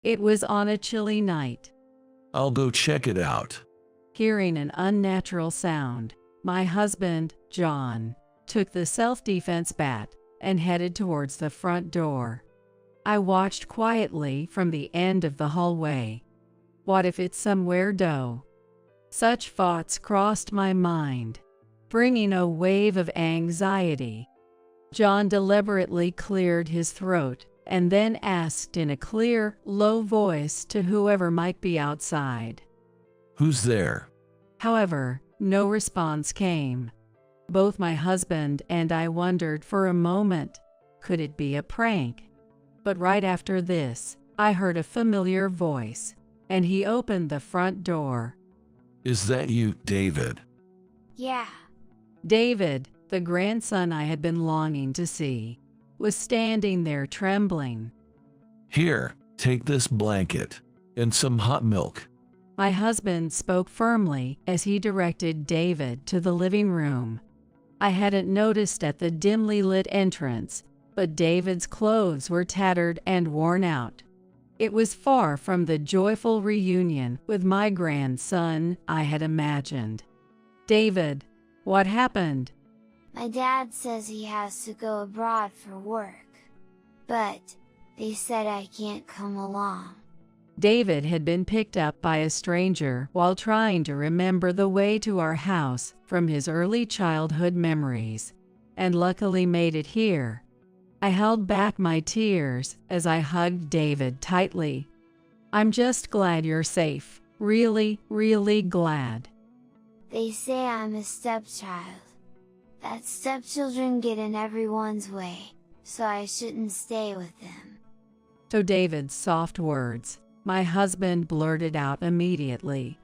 It was on a chilly night. I'll go check it out. Hearing an unnatural sound, my husband, John, took the self-defense bat and headed towards the front door. I watched quietly from the end of the hallway. What if it's some weirdo? Such thoughts crossed my mind, bringing a wave of anxiety. John deliberately cleared his throat and then asked in a clear, low voice to whoever might be outside. Who's there? However, no response came. Both my husband and I wondered for a moment, could it be a prank? But right after this, I heard a familiar voice, and he opened the front door. Is that you, David? Yeah. David, the grandson I had been longing to see, was standing there trembling. Here, take this blanket and some hot milk. My husband spoke firmly as he directed David to the living room. I hadn't noticed at the dimly lit entrance, but David's clothes were tattered and worn out. It was far from the joyful reunion with my grandson I had imagined. David, what happened? My dad says he has to go abroad for work. But they said I can't come along. David had been picked up by a stranger while trying to remember the way to our house from his early childhood memories, and luckily made it here. I held back my tears as I hugged David tightly. I'm just glad you're safe. Really, really glad. They say I'm a stepchild. That stepchildren get in everyone's way, so I shouldn't stay with them. To David's soft words, my husband blurted out immediately.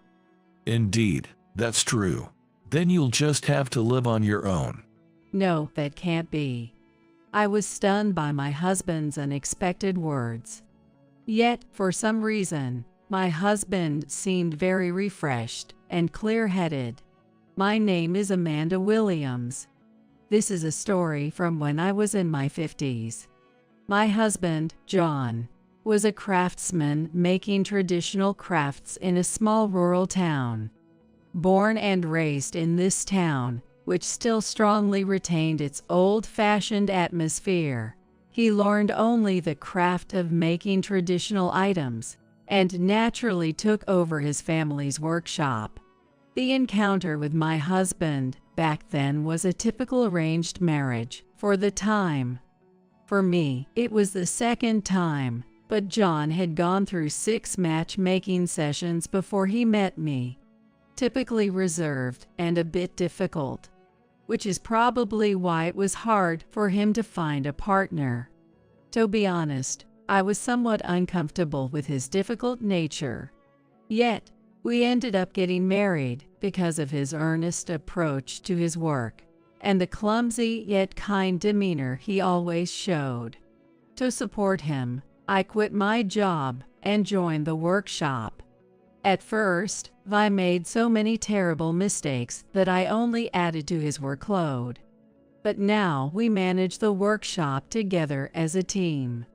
Indeed, that's true. Then you'll just have to live on your own. No, that can't be. I was stunned by my husband's unexpected words. Yet, for some reason, my husband seemed very refreshed and clear-headed. My name is Amanda Williams. This is a story from when I was in my 50s. My husband, John, was a craftsman making traditional crafts in a small rural town. Born and raised in this town, which still strongly retained its old-fashioned atmosphere, he learned only the craft of making traditional items, and naturally took over his family's workshop. The encounter with my husband back then was a typical arranged marriage for the time. For me, it was the second time, but John had gone through 6 matchmaking sessions before he met me. Typically reserved and a bit difficult, which is probably why it was hard for him to find a partner. To be honest, I was somewhat uncomfortable with his difficult nature. Yet, we ended up getting married because of his earnest approach to his work and the clumsy yet kind demeanor he always showed. To support him, I quit my job and joined the workshop. At first, I made so many terrible mistakes that I only added to his workload. But now we manage the workshop together as a team.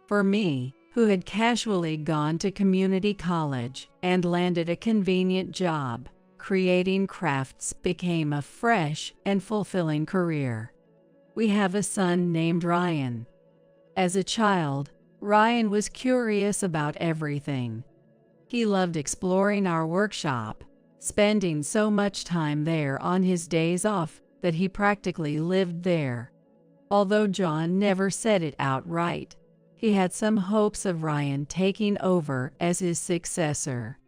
For me, who had casually gone to community college and landed a convenient job, creating crafts became a fresh and fulfilling career. We have a son named Ryan. As a child, Ryan was curious about everything. He loved exploring our workshop, spending so much time there on his days off that he practically lived there. Although John never said it outright, he had some hopes of Ryan taking over as his successor.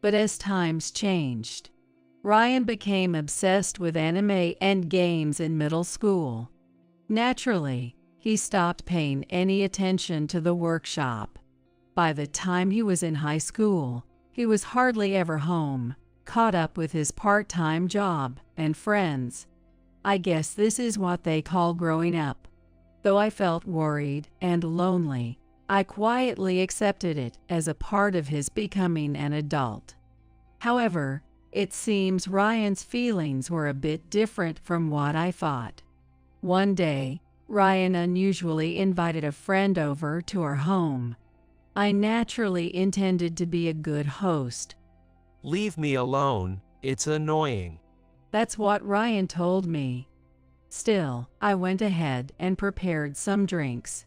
But as times changed, Ryan became obsessed with anime and games in middle school. Naturally, he stopped paying any attention to the workshop. By the time he was in high school, he was hardly ever home, caught up with his part-time job and friends. I guess this is what they call growing up. Though I felt worried and lonely, I quietly accepted it as a part of his becoming an adult. However, it seems Ryan's feelings were a bit different from what I thought. One day, Ryan unusually invited a friend over to our home. I naturally intended to be a good host. Leave me alone, it's annoying. That's what Ryan told me. Still, I went ahead and prepared some drinks.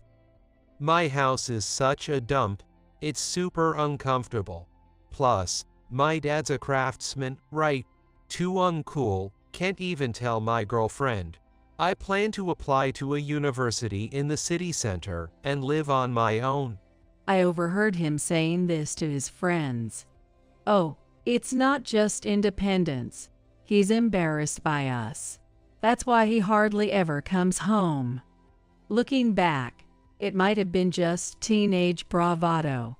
My house is such a dump, it's super uncomfortable. Plus, my dad's a craftsman, right? Too uncool, can't even tell my girlfriend. I plan to apply to a university in the city center and live on my own. I overheard him saying this to his friends. Oh, it's not just independence. He's embarrassed by us. That's why he hardly ever comes home. Looking back, it might have been just teenage bravado.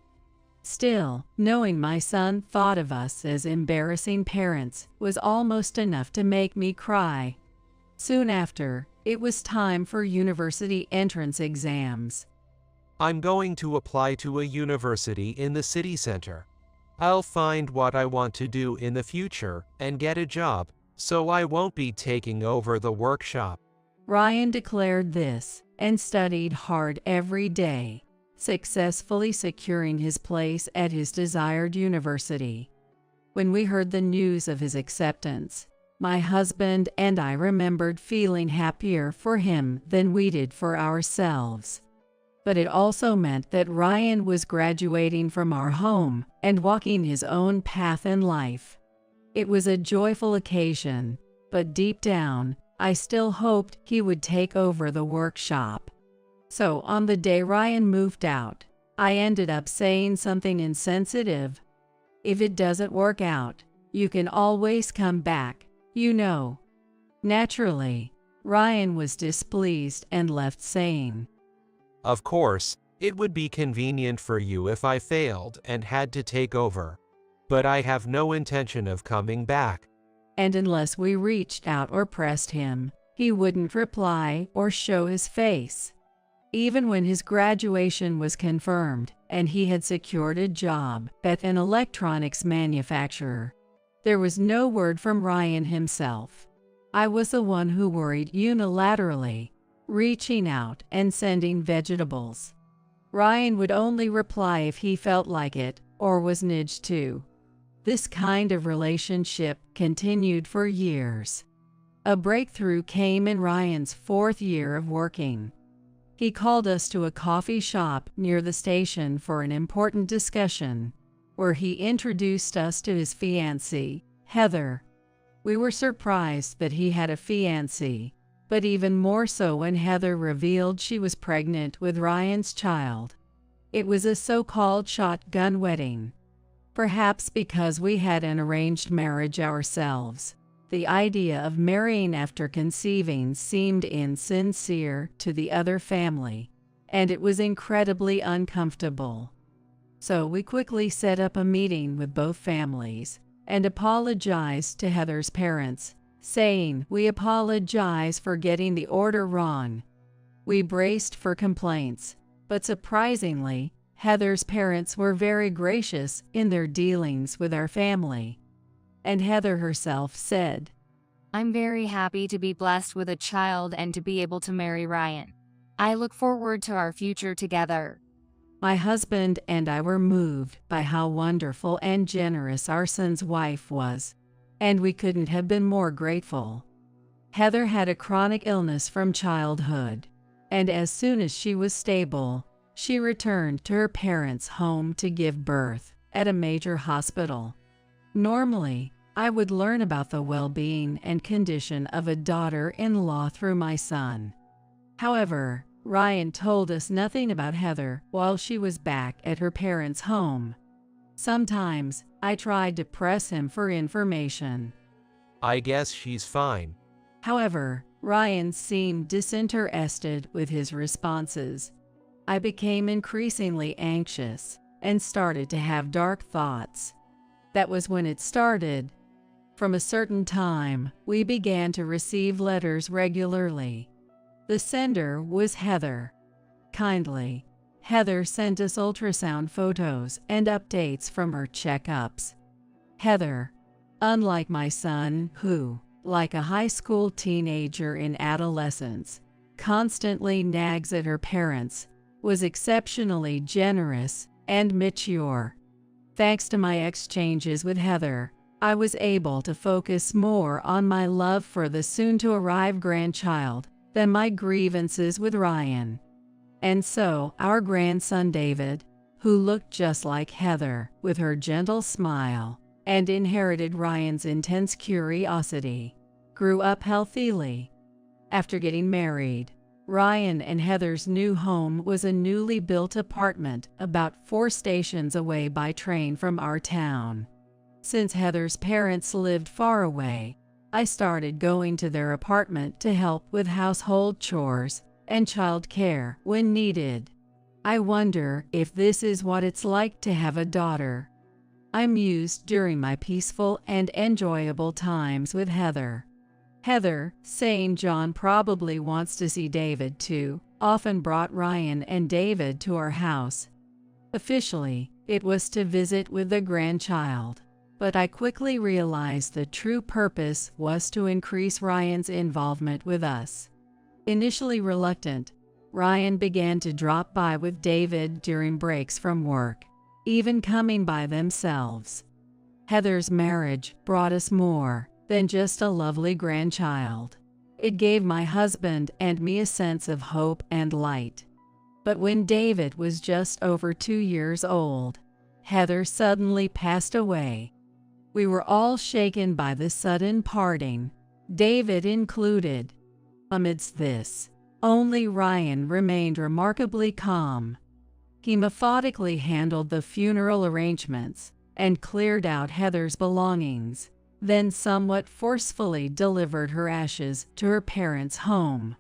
Still, knowing my son thought of us as embarrassing parents was almost enough to make me cry. Soon after, it was time for university entrance exams. I'm going to apply to a university in the city center. I'll find what I want to do in the future and get a job, so I won't be taking over the workshop. Ryan declared this and studied hard every day, successfully securing his place at his desired university. When we heard the news of his acceptance, my husband and I remembered feeling happier for him than we did for ourselves. But it also meant that Ryan was graduating from our home and walking his own path in life. It was a joyful occasion, but deep down, I still hoped he would take over the workshop. So on the day Ryan moved out, I ended up saying something insensitive. If it doesn't work out, you can always come back, you know. Naturally, Ryan was displeased and left saying, Of course, it would be convenient for you if I failed and had to take over. But I have no intention of coming back. And unless we reached out or pressed him, he wouldn't reply or show his face. Even when his graduation was confirmed and he had secured a job at an electronics manufacturer, there was no word from Ryan himself. I was the one who worried unilaterally, reaching out and sending vegetables. Ryan would only reply if he felt like it or was nudged to. This kind of relationship continued for years. A breakthrough came in Ryan's 4th year of working. He called us to a coffee shop near the station for an important discussion, where he introduced us to his fiancée, Heather. We were surprised that he had a fiancée, but even more so when Heather revealed she was pregnant with Ryan's child. It was a so-called shotgun wedding. Perhaps because we had an arranged marriage ourselves, the idea of marrying after conceiving seemed insincere to the other family, and it was incredibly uncomfortable. So we quickly set up a meeting with both families and apologized to Heather's parents, saying we apologize for getting the order wrong. We braced for complaints, but surprisingly, Heather's parents were very gracious in their dealings with our family. And Heather herself said, I'm very happy to be blessed with a child and to be able to marry Ryan. I look forward to our future together. My husband and I were moved by how wonderful and generous our son's wife was, and we couldn't have been more grateful. Heather had a chronic illness from childhood, and as soon as she was stable, she returned to her parents' home to give birth at a major hospital. Normally, I would learn about the well-being and condition of a daughter-in-law through my son. However, Ryan told us nothing about Heather while she was back at her parents' home. Sometimes, I tried to press him for information. I guess she's fine. However, Ryan seemed disinterested with his responses. I became increasingly anxious and started to have dark thoughts. That was when it started. From a certain time, we began to receive letters regularly. The sender was Heather. Kindly, Heather sent us ultrasound photos and updates from her checkups. Heather, unlike my son, who, like a high school teenager in adolescence, constantly nags at her parents, was exceptionally generous and mature. Thanks to my exchanges with Heather, I was able to focus more on my love for the soon-to-arrive grandchild than my grievances with Ryan. And so, our grandson David, who looked just like Heather with her gentle smile and inherited Ryan's intense curiosity, grew up healthily. After getting married, Ryan and Heather's new home was a newly built apartment about 4 stations away by train from our town. Since Heather's parents lived far away, I started going to their apartment to help with household chores and child care when needed. I wonder if this is what it's like to have a daughter, I mused during my peaceful and enjoyable times with Heather. Heather, saying John probably wants to see David too, often brought Ryan and David to our house. Officially, it was to visit with the grandchild, but I quickly realized the true purpose was to increase Ryan's involvement with us. Initially reluctant, Ryan began to drop by with David during breaks from work, even coming by themselves. Heather's marriage brought us more than just a lovely grandchild. It gave my husband and me a sense of hope and light. But when David was just over 2 years old, Heather suddenly passed away. We were all shaken by the sudden parting, David included. Amidst this, only Ryan remained remarkably calm. He methodically handled the funeral arrangements and cleared out Heather's belongings, then somewhat forcefully delivered her ashes to her parents' home.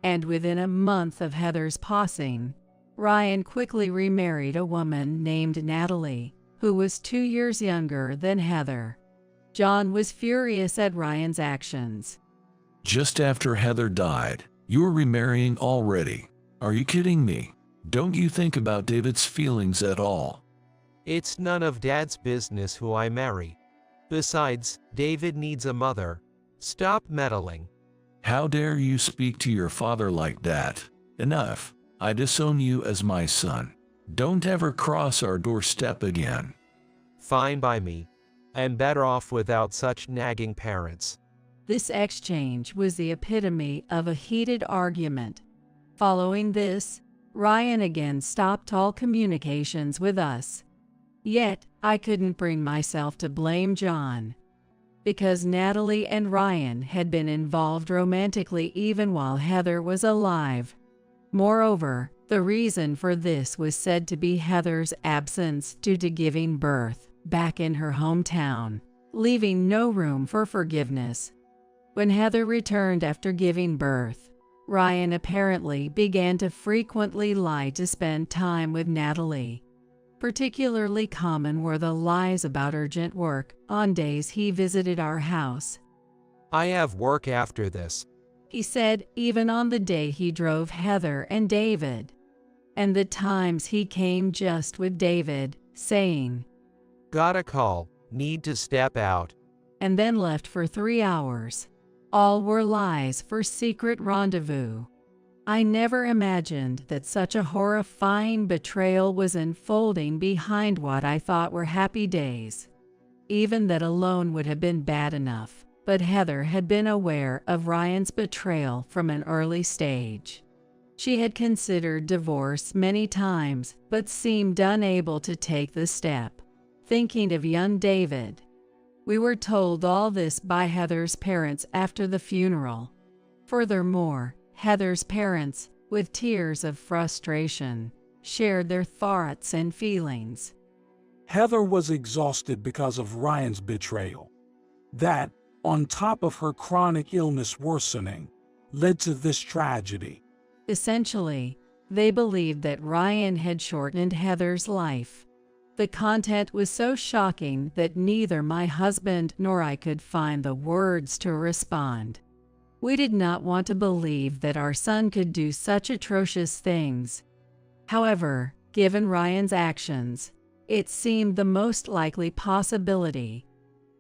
And within a month of Heather's passing, Ryan quickly remarried a woman named Natalie, who was 2 years younger than Heather. John was furious at Ryan's actions. Just after Heather died, you were remarrying already. Are you kidding me? Don't you think about David's feelings at all? It's none of Dad's business who I marry. Besides, David needs a mother. Stop meddling. How dare you speak to your father like that? Enough. I disown you as my son. Don't ever cross our doorstep again. Fine by me. I'm better off without such nagging parents. This exchange was the epitome of a heated argument. Following this, Ryan again stopped all communications with us. Yet, I couldn't bring myself to blame John, because Natalie and Ryan had been involved romantically even while Heather was alive. Moreover, the reason for this was said to be Heather's absence due to giving birth back in her hometown, leaving no room for forgiveness. When Heather returned after giving birth, Ryan apparently began to frequently lie to spend time with Natalie. Particularly common were the lies about urgent work on days he visited our house. I have work after this, He said even on the day he drove Heather and David. And the times he came just with David, saying, got a call, need to step out. and then left for 3 hours. All were lies for secret rendezvous. I never imagined that such a horrifying betrayal was unfolding behind what I thought were happy days. Even that alone would have been bad enough, but Heather had been aware of Ryan's betrayal from an early stage. She had considered divorce many times, but seemed unable to take the step, thinking of young David. We were told all this by Heather's parents after the funeral. Furthermore, Heather's parents, with tears of frustration, shared their thoughts and feelings. Heather was exhausted because of Ryan's betrayal. That, on top of her chronic illness worsening, led to this tragedy. Essentially, they believed that Ryan had shortened Heather's life. The content was so shocking that neither my husband nor I could find the words to respond. We did not want to believe that our son could do such atrocious things. However, given Ryan's actions, it seemed the most likely possibility.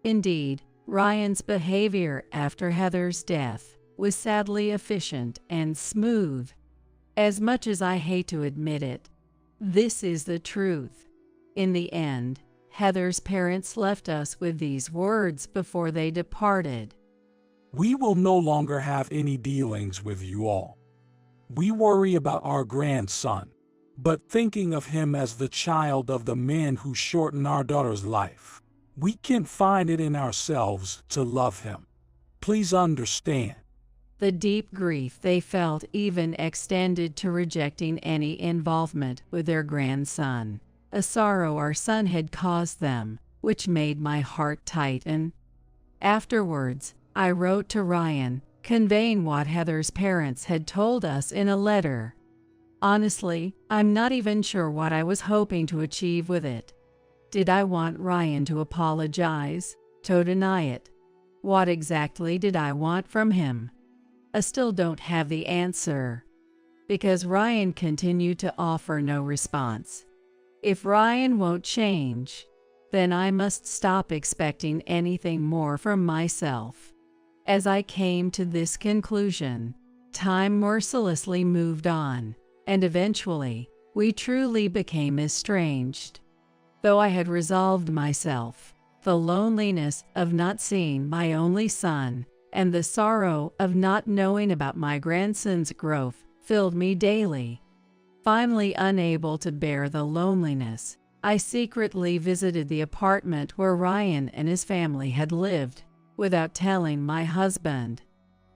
Indeed, Ryan's behavior after Heather's death was sadly efficient and smooth. As much as I hate to admit it, This is the truth. In the end, Heather's parents left us with these words before they departed. We will no longer have any dealings with you all. We worry about our grandson, but thinking of him as the child of the man who shortened our daughter's life, we can't find it in ourselves to love him. Please understand. The deep grief they felt even extended to rejecting any involvement with their grandson, a sorrow our son had caused them, which made my heart tighten. Afterwards, I wrote to Ryan, conveying what Heather's parents had told us in a letter. Honestly, I'm not even sure what I was hoping to achieve with it. Did I want Ryan to apologize, to deny it? What exactly did I want from him? I still don't have the answer, because Ryan continued to offer no response. If Ryan won't change, then I must stop expecting anything more from myself. As I came to this conclusion, time mercilessly moved on, and eventually, we truly became estranged. Though I had resolved myself, the loneliness of not seeing my only son and the sorrow of not knowing about my grandson's growth filled me daily. Finally, unable to bear the loneliness, I secretly visited the apartment where Ryan and his family had lived, without telling my husband.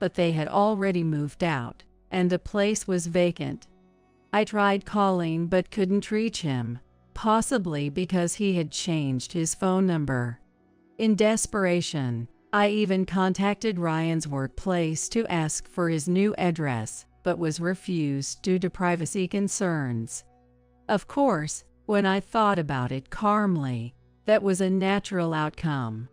But they had already moved out, and the place was vacant. I tried calling but couldn't reach him, possibly because he had changed his phone number. In desperation, I even contacted Ryan's workplace to ask for his new address, but was refused due to privacy concerns. Of course, when I thought about it calmly, that was a natural outcome.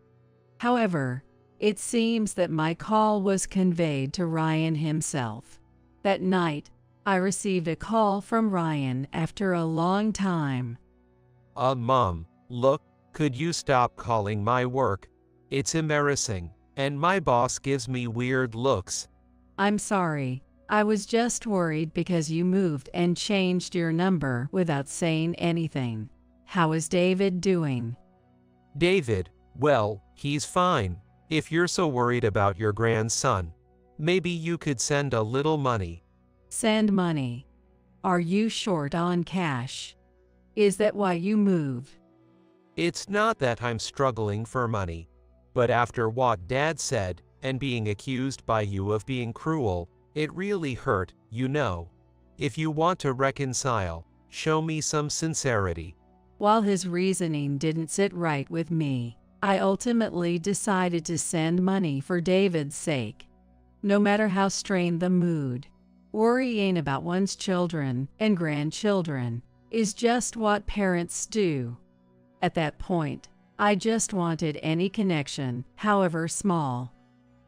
However, it seems that my call was conveyed to Ryan himself. That night, I received a call from Ryan after a long time. Mom, look, could you stop calling my work? It's embarrassing, and my boss gives me weird looks. I'm sorry. I was just worried because you moved and changed your number without saying anything. How is David doing? David, well, he's fine. If you're so worried about your grandson, maybe you could send a little money. Send money. Are you short on cash? Is that why you moved? It's not that I'm struggling for money, but after what Dad said, and being accused by you of being cruel, it really hurt, you know. If you want to reconcile, show me some sincerity. While his reasoning didn't sit right with me, I ultimately decided to send money for David's sake. No matter how strained the mood, worrying about one's children and grandchildren is just what parents do. At that point, I just wanted any connection, however small.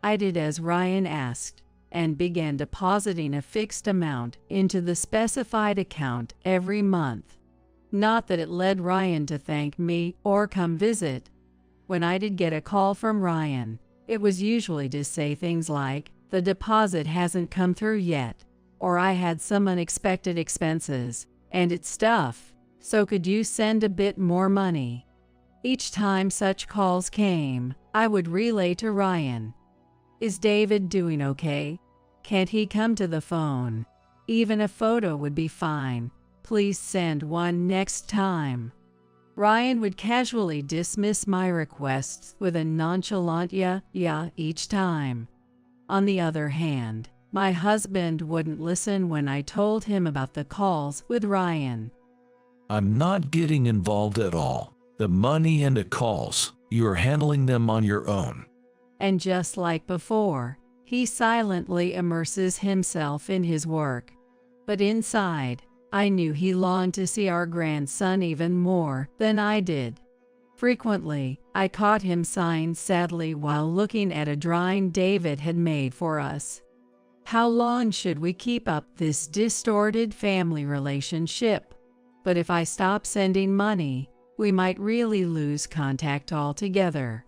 I did as Ryan asked, and began depositing a fixed amount into the specified account every month. Not that it led Ryan to thank me or come visit. When I did get a call from Ryan, it was usually to say things like, "The deposit hasn't come through yet," or "I had some unexpected expenses, and it's stuff, so could you send a bit more money?" Each time such calls came, I would relay to Ryan, "Is David doing okay? Can't he come to the phone? Even a photo would be fine. Please send one next time." Ryan would casually dismiss my requests with a nonchalant yeah each time. On the other hand, my husband wouldn't listen when I told him about the calls with Ryan. I'm not getting involved at all. The money and the calls, you're handling them on your own. And just like before, he silently immerses himself in his work. But inside, I knew he longed to see our grandson even more than I did. Frequently, I caught him sighing sadly while looking at a drawing David had made for us. How long should we keep up this distorted family relationship? But if I stop sending money, we might really lose contact altogether.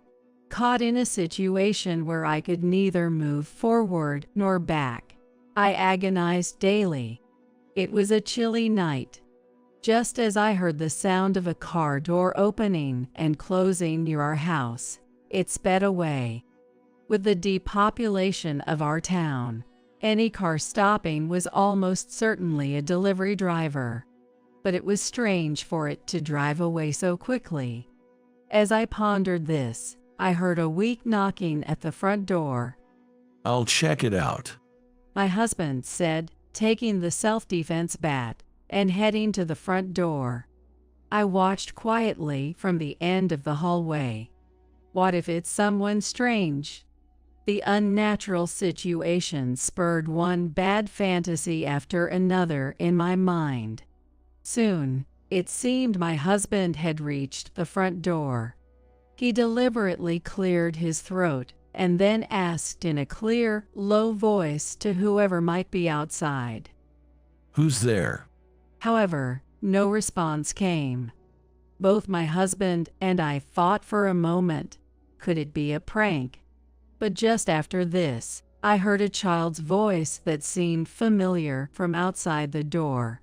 Caught in a situation where I could neither move forward nor back, I agonized daily. It was a chilly night. just as I heard the sound of a car door opening and closing near our house. It sped away. With the depopulation of our town, any car stopping was almost certainly a delivery driver. But it was strange for it to drive away so quickly. As I pondered this, I heard a weak knocking at the front door. I'll check it out, My husband said, taking the self-defense bat and heading to the front door. I watched quietly from the end of the hallway. What if it's someone strange? The unnatural situation spurred one bad fantasy after another in my mind. Soon, it seemed my husband had reached the front door. He deliberately cleared his throat and then asked in a clear, low voice to whoever might be outside. Who's there? However, no response came. Both my husband and I thought for a moment, could it be a prank? But just after this, I heard a child's voice that seemed familiar from outside the door.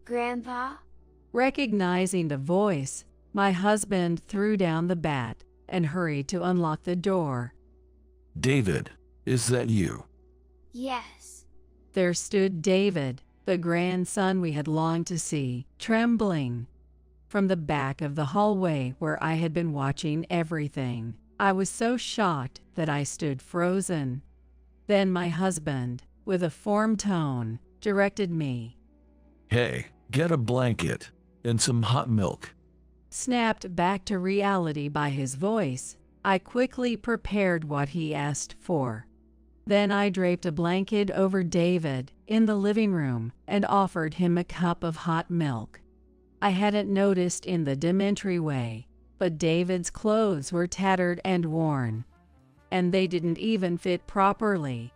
Grandpa? Recognizing the voice, my husband threw down the bat and hurried to unlock the door. David, is that you? Yes. There stood David, the grandson we had longed to see, trembling. From the back of the hallway where I had been watching everything, I was so shocked that I stood frozen. Then my husband, with a firm tone, directed me. Hey, get a blanket and some hot milk. Snapped back to reality by his voice, I quickly prepared what he asked for. Then I draped a blanket over David in the living room and offered him a cup of hot milk. I hadn't noticed in the dim entryway, but David's clothes were tattered and worn, and they didn't even fit properly.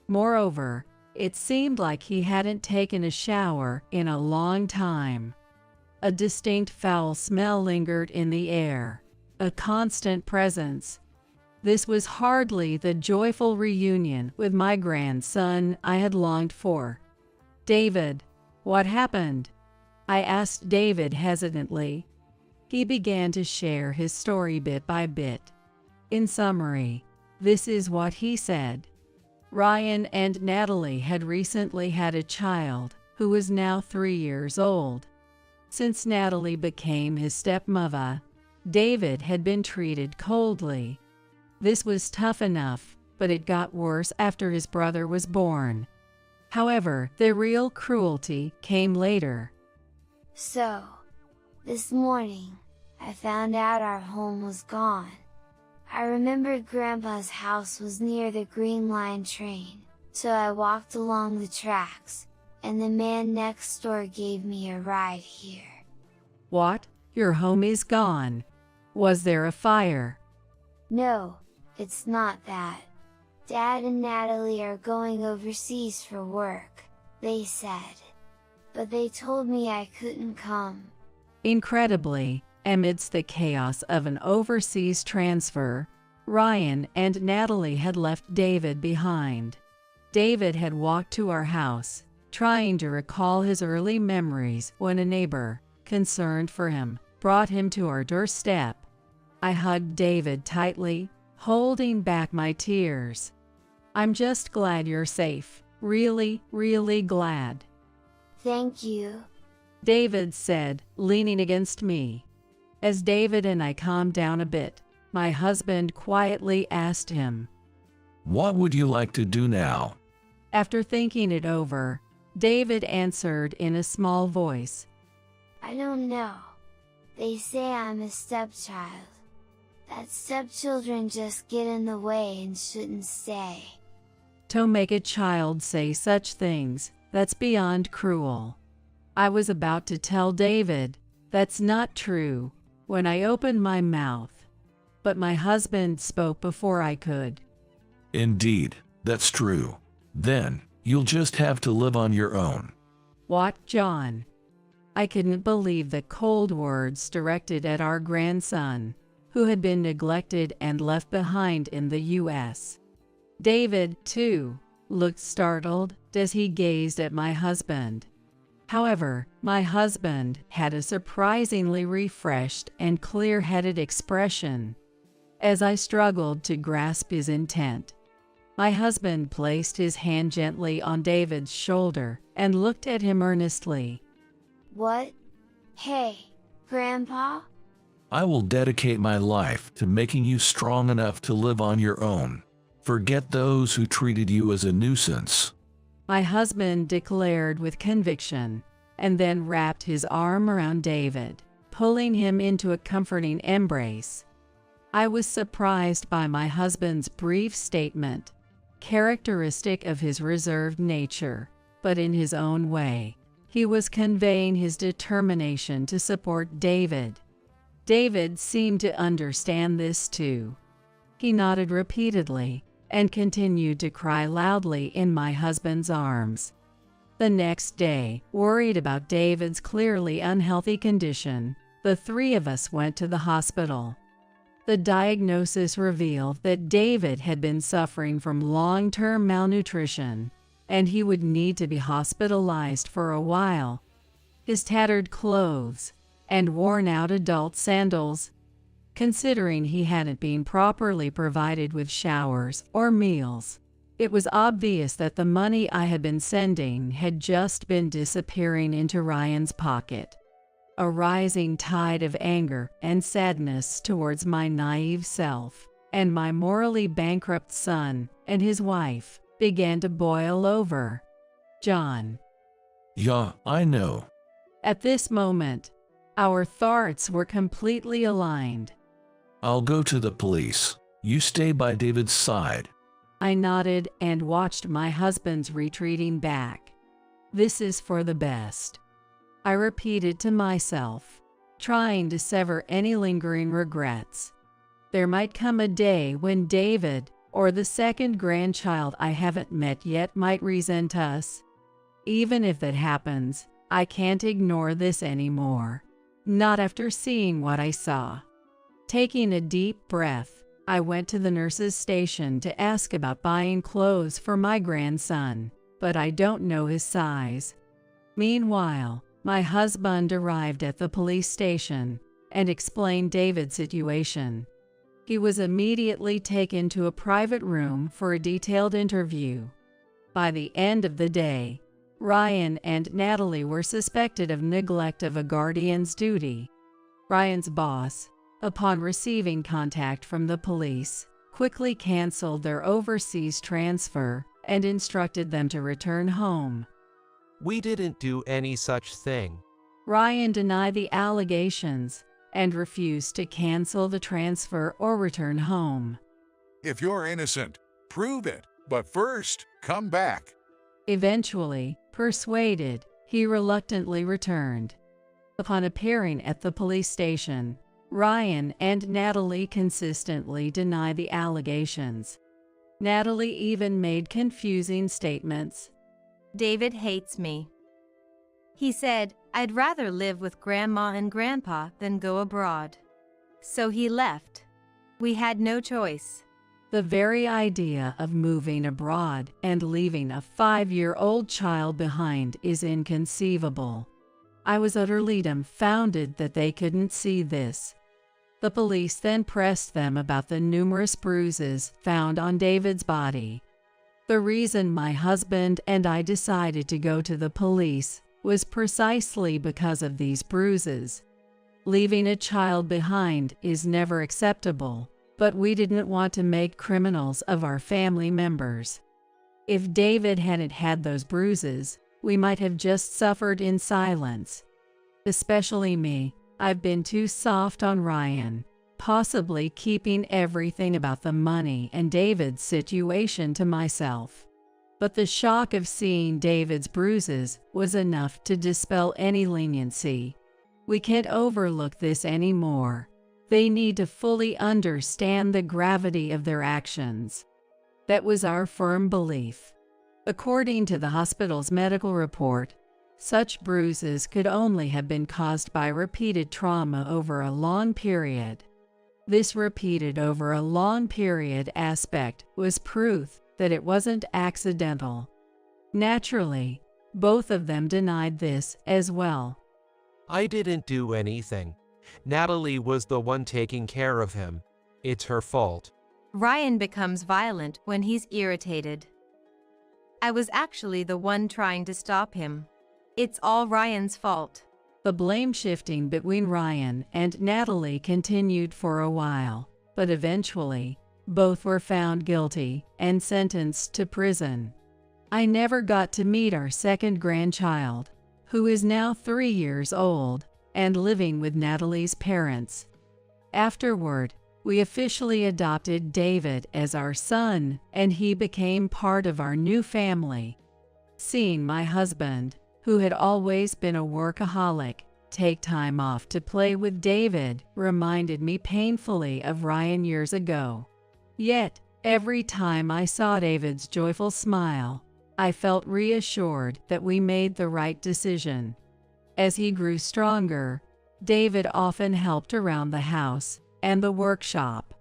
Moreover, it seemed like he hadn't taken a shower in a long time. A distinct foul smell lingered in the air, a constant presence. This was hardly the joyful reunion with my grandson I had longed for. David, what happened? I asked David hesitantly. He began to share his story bit by bit. In summary, this is what he said. Ryan and Natalie had recently had a child who was now 3 years old. Since Natalie became his stepmother, David had been treated coldly. This was tough enough, but it got worse after his brother was born. However, the real cruelty came later. So, this morning, I found out our home was gone. I remembered Grandpa's house was near the Green Line train, so I walked along the tracks, and the man next door gave me a ride here. What? Your home is gone? Was there a fire? No, it's not that. Dad and Natalie are going overseas for work, they said. But they told me I couldn't come. Incredibly, amidst the chaos of an overseas transfer, Ryan and Natalie had left David behind. David had walked to our house, trying to recall his early memories when a neighbor, concerned for him, brought him to our doorstep. I hugged David tightly, holding back my tears. I'm just glad you're safe. Really, really glad. Thank you, David said, leaning against me. As David and I calmed down a bit, my husband quietly asked him, What would you like to do now? After thinking it over, David answered in a small voice, I don't know. They say I'm a stepchild. That stepchildren just get in the way and shouldn't stay. To make a child say such things, that's beyond cruel. I was about to tell David, that's not true, when I opened my mouth. But my husband spoke before I could. Indeed, that's true. Then, you'll just have to live on your own. What, John? I couldn't believe the cold words directed at our grandson, who had been neglected and left behind in the U.S. David, too, looked startled as he gazed at my husband. However, my husband had a surprisingly refreshed and clear-headed expression. As I struggled to grasp his intent, my husband placed his hand gently on David's shoulder and looked at him earnestly. What? Hey, Grandpa? I will dedicate my life to making you strong enough to live on your own. Forget those who treated you as a nuisance. My husband declared with conviction, and then wrapped his arm around David, pulling him into a comforting embrace. I was surprised by my husband's brief statement, characteristic of his reserved nature, but in his own way, he was conveying his determination to support David. David seemed to understand this too. He nodded repeatedly and continued to cry loudly in my husband's arms. The next day, worried about David's clearly unhealthy condition, the three of us went to the hospital. The diagnosis revealed that David had been suffering from long-term malnutrition, and he would need to be hospitalized for a while. His tattered clothes and worn-out adult sandals, considering he hadn't been properly provided with showers or meals. It was obvious that the money I had been sending had just been disappearing into Ryan's pocket. A rising tide of anger and sadness towards my naive self and my morally bankrupt son and his wife began to boil over. John. Yeah, I know. At this moment, our thoughts were completely aligned. I'll go to the police. You stay by David's side. I nodded and watched my husband's retreating back. This is for the best, I repeated to myself, trying to sever any lingering regrets. There might come a day when David, or the second grandchild I haven't met yet, might resent us. Even if that happens, I can't ignore this anymore. Not after seeing what I saw. Taking a deep breath, I went to the nurse's station to ask about buying clothes for my grandson, but I don't know his size. Meanwhile, my husband arrived at the police station and explained David's situation. He was immediately taken to a private room for a detailed interview. By the end of the day, Ryan and Natalie were suspected of neglect of a guardian's duty. Ryan's boss, upon receiving contact from the police, quickly canceled their overseas transfer and instructed them to return home. We didn't do any such thing. Ryan denied the allegations and refused to cancel the transfer or return home. If you're innocent, prove it, but first, come back. Eventually, persuaded, he reluctantly returned. Upon appearing at the police station, Ryan and Natalie consistently denied the allegations. Natalie even made confusing statements. David hates me. He said, I'd rather live with Grandma and Grandpa than go abroad. So he left. We had no choice. The very idea of moving abroad and leaving a 5-year-old child behind is inconceivable. I was utterly dumbfounded that they couldn't see this. The police then pressed them about the numerous bruises found on David's body. The reason my husband and I decided to go to the police was precisely because of these bruises. Leaving a child behind is never acceptable, but we didn't want to make criminals of our family members. If David hadn't had those bruises, we might have just suffered in silence. Especially me, I've been too soft on Ryan, possibly keeping everything about the money and David's situation to myself. But the shock of seeing David's bruises was enough to dispel any leniency. We can't overlook this anymore. They need to fully understand the gravity of their actions. That was our firm belief. According to the hospital's medical report, such bruises could only have been caused by repeated trauma over a long period. This repeated over a long period aspect was proof that it wasn't accidental. Naturally, Both of them denied this as well. I didn't do anything. Natalie was the one taking care of him. It's her fault. Ryan becomes violent when he's irritated. I was actually the one trying to stop him. It's all Ryan's fault. The blame shifting between Ryan and Natalie continued for a while, but eventually, both were found guilty and sentenced to prison. I never got to meet our second grandchild, who is now 3 years old and living with Natalie's parents. Afterward, we officially adopted David as our son, and he became part of our new family. Seeing my husband, who had always been a workaholic, take time off to play with David reminded me painfully of Ryan years ago. Yet, every time I saw David's joyful smile, I felt reassured that we made the right decision. As he grew stronger, David often helped around the house and the workshop.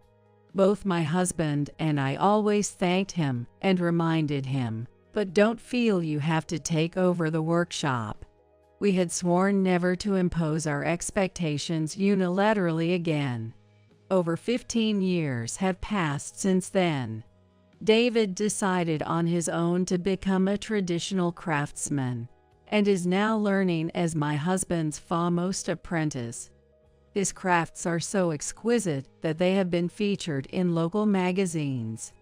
Both my husband and I always thanked him and reminded him, "But don't feel you have to take over the workshop." We had sworn never to impose our expectations unilaterally again. Over 15 years have passed since then. David decided on his own to become a traditional craftsman and is now learning as my husband's foremost apprentice. His crafts are so exquisite that they have been featured in local magazines.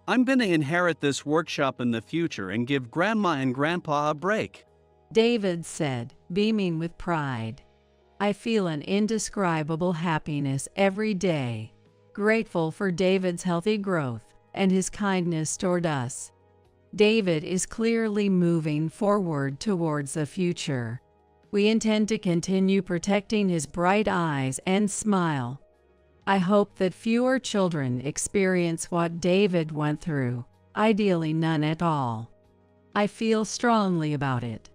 I'm going to inherit this workshop in the future and give Grandma and Grandpa a break, David said, beaming with pride. I feel an indescribable happiness every day, grateful for David's healthy growth and his kindness toward us. David is clearly moving forward towards the future. We intend to continue protecting his bright eyes and smile. I hope that fewer children experience what David went through, ideally none at all. I feel strongly about it.